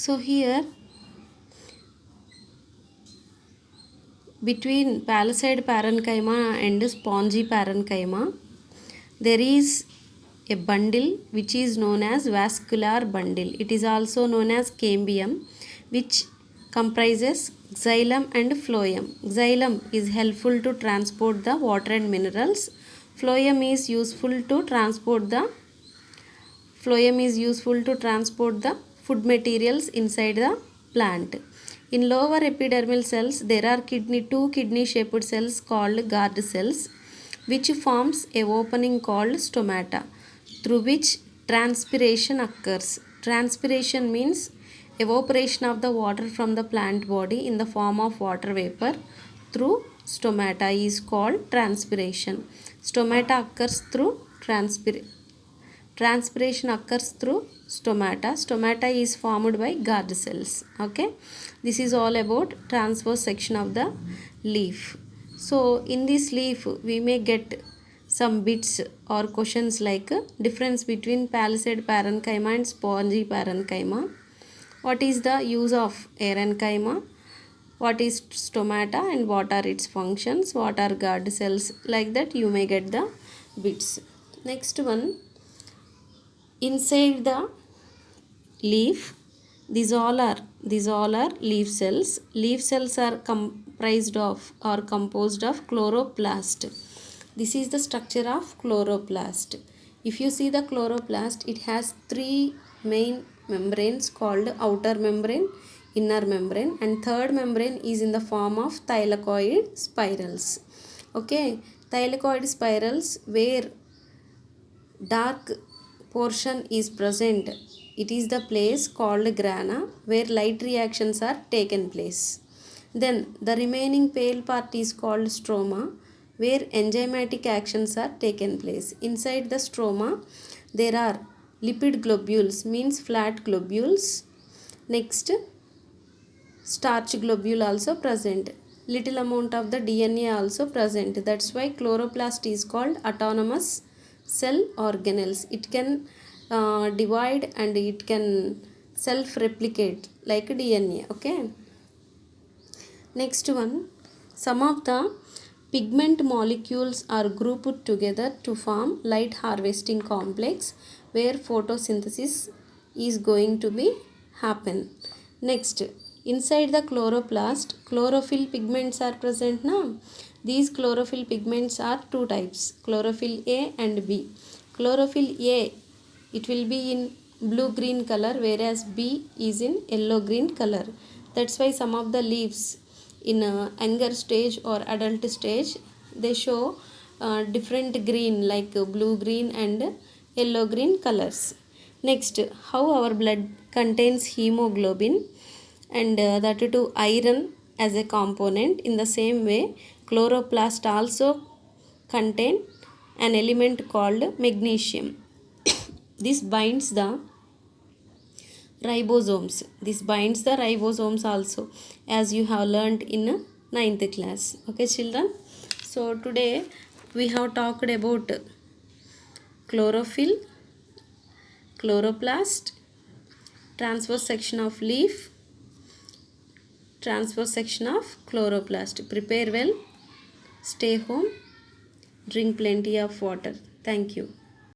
So here between palisade parenchyma and spongy parenchyma there is a bundle which is known as vascular bundle. It is also known as cambium, which comprises xylem and phloem. Xylem is helpful to transport the water and minerals. Phloem is useful to transport the food materials inside the plant. In lower epidermal cells, there are two kidney-shaped cells called guard cells, which forms a opening called stomata, through which transpiration occurs. Transpiration means evaporation of the water from the plant body in the form of water vapor through stomata is called transpiration. Stomata occurs through transpiration occurs through stomata. Stomata is formed by guard cells. Okay, this is all about transverse section of the leaf. So in this leaf we may get some bits or questions like difference between palisade parenchyma and spongy parenchyma. What is the use of parenchyma? What is stomata and what are its functions? What are guard cells? Like that you may get the bits. Next one, inside the leaf, these all are leaf cells. Leaf cells are comprised of or composed of chloroplast. This is the structure of chloroplast. If you see the chloroplast, it has three main membranes called outer membrane, inner membrane, and third membrane is in the form of thylakoid spirals. Okay, thylakoid spirals where dark portion is present, it is the place called grana where light reactions are taken place. Then the remaining pale part is called stroma where enzymatic actions are taken place. Inside the stroma there are lipid globules, means flat globules. Next, starch globule also present. Little amount of the DNA also present. That's why chloroplast is called autonomous cell organelles. It can divide and it can self replicate like DNA. Okay, next one, some of the pigment molecules are grouped together to form light harvesting complex where photosynthesis is going to be happen. Next, inside the chloroplast chlorophyll pigments are present now. These chlorophyll pigments are two types, chlorophyll A and B. Chlorophyll A, it will be in blue green color, whereas B is in yellow green color. That's why some of the leaves in a younger stage or adult stage they show different green like blue green and yellow green colors. Next, how our blood contains hemoglobin and that too iron as a component. In the same way, chloroplast also contain an element called magnesium. This binds the ribosomes. This binds the ribosomes also, as you have learned in 9th class. Okay children, so today we have talked about chlorophyll, chloroplast, transverse section of leaf, transverse section of chloroplast. Prepare well, stay home, drink plenty of water. Thank you.